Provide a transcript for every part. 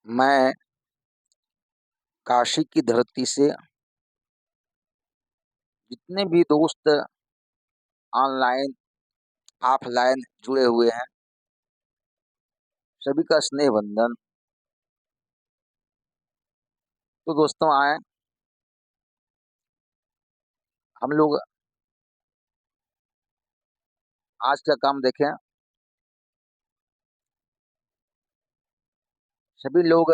मैं काशी की धरती से जितने भी दोस्त ऑनलाइन ऑफलाइन जुड़े हुए हैं, सभी का स्नेह बंधन। तो दोस्तों आए हम लोग आज का काम देखें। सभी लोग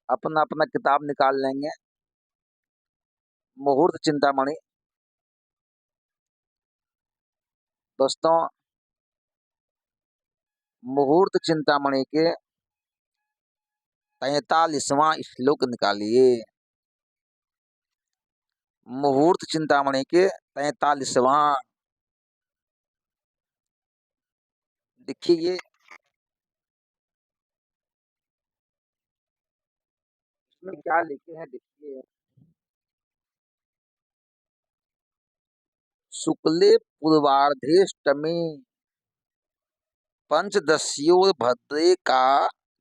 अपना अपना किताब निकाल लेंगे, मुहूर्त चिंतामणि। दोस्तों, मुहूर्त चिंतामणि के 43वां श्लोक निकालिए। मुहूर्त चिंतामणि के 43वां देखिए। इसमें क्या लिखे हैं देखिए। शुक्ले पूर्वार्धेष्टमी पंचदस्योर्भद्रे का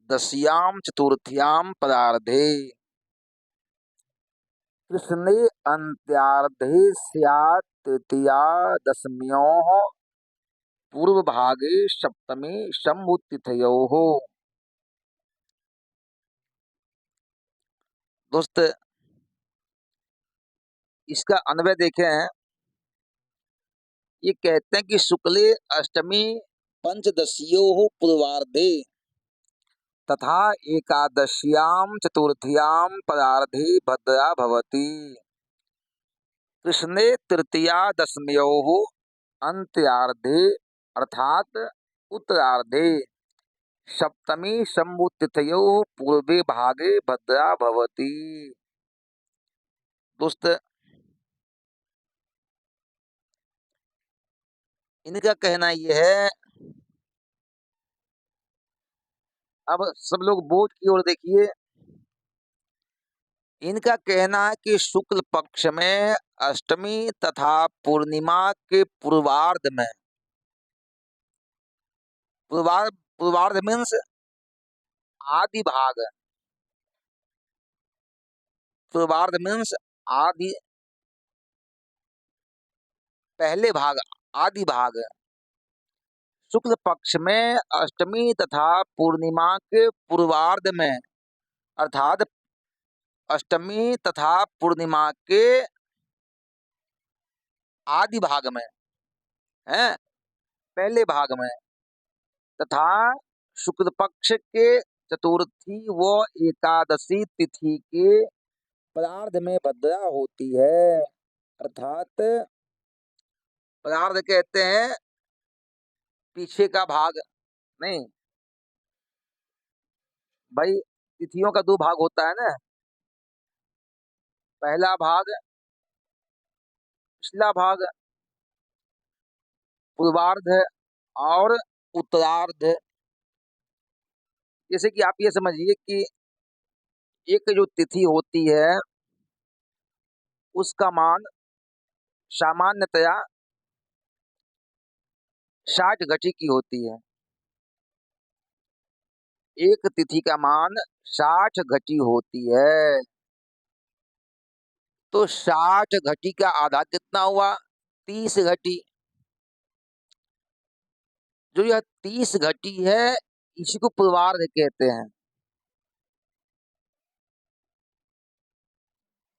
दस्याम चतुर्थ्याम पदार्धे कृष्णे अन्त्यार्धे स्यात् तृतीया दशम्योः पूर्वभागे सप्तमी शम्भुतिथयोः। दोस्त, इसका अन्वय देखें। ये कहते हैं कि शुक्ले अष्टमी पंचदशियोः पूर्वार्धे तथा एकादश्याम चतुर्थ्याम पदार्धे भद्रा भवति। कृष्णे तृतीया दशम्योः अन्त्यार्धे अर्थात उत्तरार्धे सप्तमी शम्भुतिथयोः पूर्वे भागे भद्रा भवति। दोस्त, इनका कहना यह है। अब सब लोग बोर्ड की ओर देखिए। इनका कहना है कि शुक्ल पक्ष में अष्टमी तथा पूर्णिमा के पूर्वार्ध में, पूर्वार्ध मीन्स आदि भाग, पूर्वार्ध मीन्स आदि, पहले भाग, आदि भाग। शुक्ल पक्ष में अष्टमी तथा पूर्णिमा के पूर्वार्ध में अर्थात अष्टमी तथा पूर्णिमा के आदि भाग में है, पहले भाग में, तथा शुक्ल पक्ष के चतुर्थी व एकादशी तिथि के परार्ध में भद्रा होती है। अर्थात परार्ध कहते हैं पीछे का भाग। नहीं भाई, तिथियों का दो भाग होता है ना, पहला भाग, पिछला भाग, पूर्वार्ध और उत्तरार्ध। जैसे कि आप ये समझिए कि एक जो तिथि होती है उसका मान सामान्यतया 60 घटी की होती है। एक तिथि का मान 60 घटी होती है। तो 60 घटी का आधा कितना हुआ? 30 घटी। जो यह 30 घटी है इसी को पूर्वार्ध कहते हैं।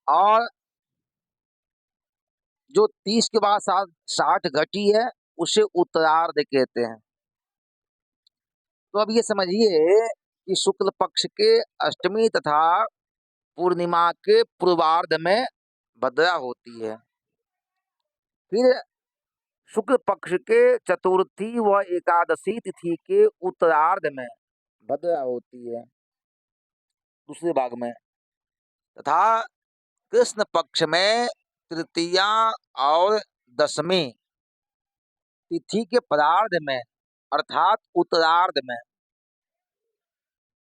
और जो 30 के बाद 60 घटी है उसे उत्तरार्ध कहते हैं। तो अब ये समझिए कि शुक्ल पक्ष के अष्टमी तथा पूर्णिमा के पूर्वार्ध में भद्रा होती है। फिर शुक्ल पक्ष के चतुर्थी व एकादशी तिथि के उत्तरार्ध में भद्रा होती है, दूसरे भाग में। तथा कृष्ण पक्ष में तृतीया और दशमी तिथि के परार्ध में अर्थात उत्तरार्ध में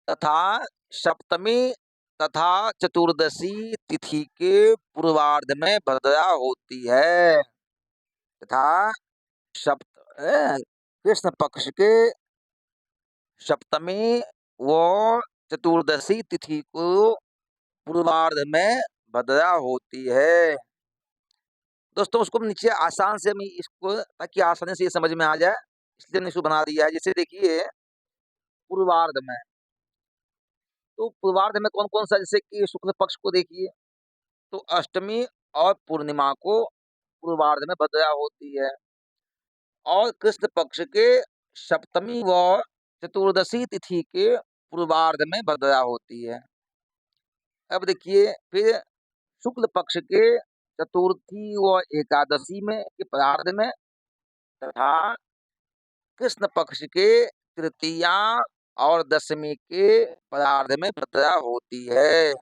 तथा सप्तमी तथा चतुर्दशी तिथि के पूर्वार्ध में भद्रा होती है। तथा कृष्ण पक्ष के सप्तमी वो चतुर्दशी तिथि को पूर्वार्ध में भद्रा होती है। दोस्तों उसको नीचे आसान से, मैं इसको ताकि आसानी से ये समझ में आ जाए इसलिए मैंने इसको बना दिया है। जैसे देखिए पूर्वार्ध में, तो पूर्वार्ध में कौन कौन सा, जैसे कि शुक्ल पक्ष को देखिए तो अष्टमी और पूर्णिमा को पूर्वार्ध में भद्रा होती है, और कृष्ण पक्ष के सप्तमी व चतुर्दशी तिथि के पूर्वार्ध में भद्रा होती है। अब देखिए फिर शुक्ल पक्ष के चतुर्थी व एकादशी में के प्रार्ध में, तथा कृष्ण पक्ष के तृतीया और दशमी के प्रार्ध में भद्रा होती है।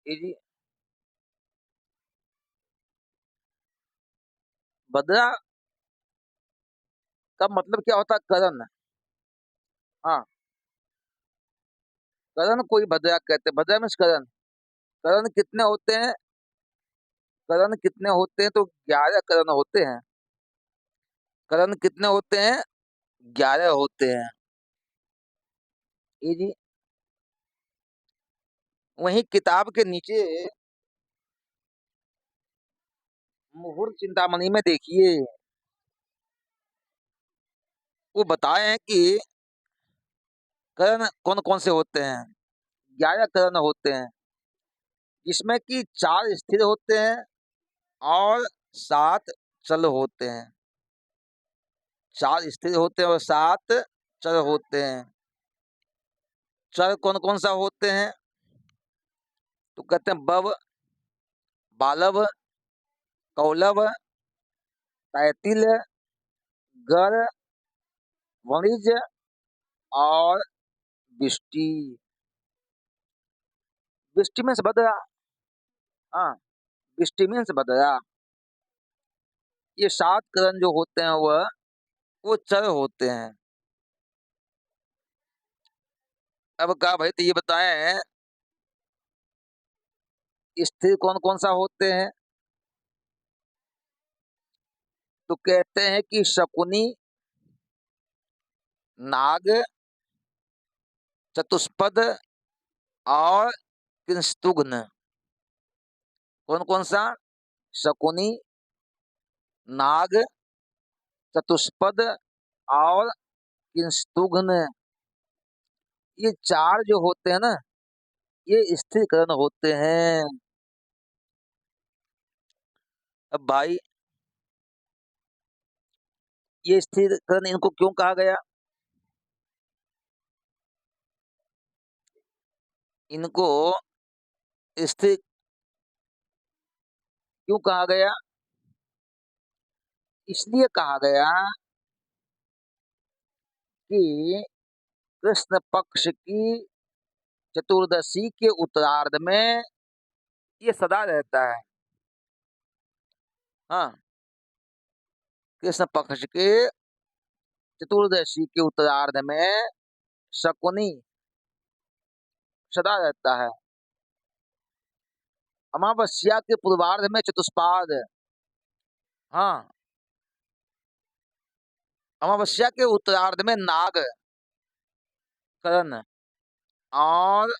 जी, भद्रा का मतलब क्या होता है? करण। हाँ, करण कोई भद्रा कहते हैं। भद्रा मीन्स करण। करण कितने होते हैं? करण कितने होते हैं? तो 11 करण होते हैं। करण कितने होते हैं? 11 होते हैं। जी, वहीं किताब के नीचे मुहूर्त चिंतामणि में देखिए, वो बताए हैं कि करण कौन कौन से होते हैं। 11 करण होते हैं, जिसमें कि 4 स्थिर होते हैं और 7 चल होते हैं। 4 स्थिर होते हैं और 7 चल होते हैं। चल कौन कौन सा होते हैं? तो कहते हैं बव, बालव, कौलव, तैतिल, गर, वणिज और विष्टि। विष्टि में से बदला। हाँ, विष्टि में से बदला। ये 7 करण जो होते हैं वो चर होते हैं। अब कहा भाई तो ये बताएं स्थिर कौन कौन सा होते हैं? तो कहते हैं कि शकुनी, नाग, चतुष्पद और कृष्णतुग्न। कौन कौन सा? शकुनी, नाग, चतुष्पद और कृष्णतुग्न। ये 4 जो होते हैं ना, ये स्थिर करण होते हैं। अब भाई ये स्थिर करण इनको क्यों कहा गया? इनको स्थिर क्यों कहा गया? इसलिए कहा गया कि कृष्ण पक्ष की चतुर्दशी के उत्तरार्ध में ये सदा रहता है। हाँ, कृष्ण पक्ष के चतुर्दशी के उत्तरार्ध में शकुनी सदा रहता है। अमावस्या के पूर्वार्ध में चतुष्पाद। हाँ, अमावस्या के उत्तरार्ध में नाग करण, और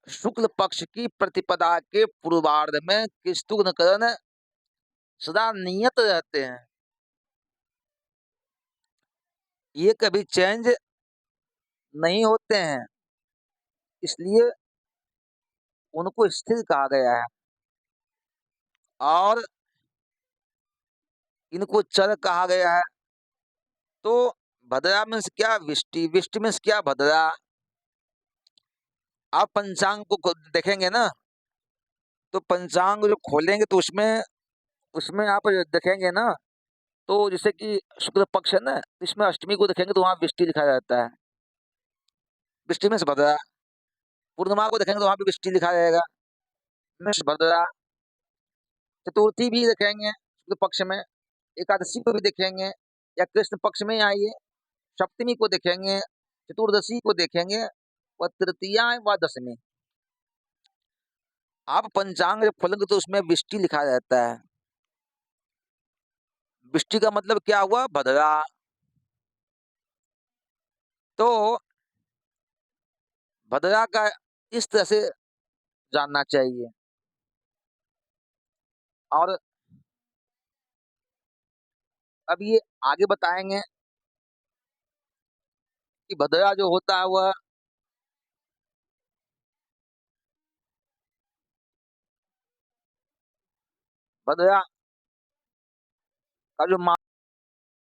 शुक्ल पक्ष की प्रतिपदा के पूर्वार्ध में कृष्णतुग्न करण सदा नियत रहते हैं। ये कभी चेंज नहीं होते हैं, इसलिए उनको स्थिर कहा गया है। और इनको चर कहा गया है। तो भद्रा मीन्स क्या? विष्टि। विष्टि मीन्स क्या? भद्रा। आप पंचांग को देखेंगे ना, तो पंचांग जो खोलेंगे तो उसमें उसमें आप देखेंगे ना, तो जैसे कि शुक्ल पक्ष है ना, इसमें अष्टमी को देखेंगे तो वहां विष्टि लिखा रहता है। विष्टि मीन्स भद्रा। पूर्णिमा को देखेंगे तो वहां पे विष्टि लिखा रहेगा, मीन्स भद्रा। चतुर्थी भी देखेंगे शुक्ल पक्ष में, एकादशी को भी देखेंगे, या कृष्ण पक्ष में ही आइए, सप्तमी को देखेंगे, चतुर्दशी को देखेंगे, और तृतीया व दशमी। आप पंचांग जब खोलेंगे तो उसमें विष्टि लिखा रहता है। विष्टि का मतलब क्या हुआ? भद्रा। तो भद्रा का इस तरह से जानना चाहिए। और अब ये आगे बताएँगे कि भद्रा जो होता है वह भद्रा का जो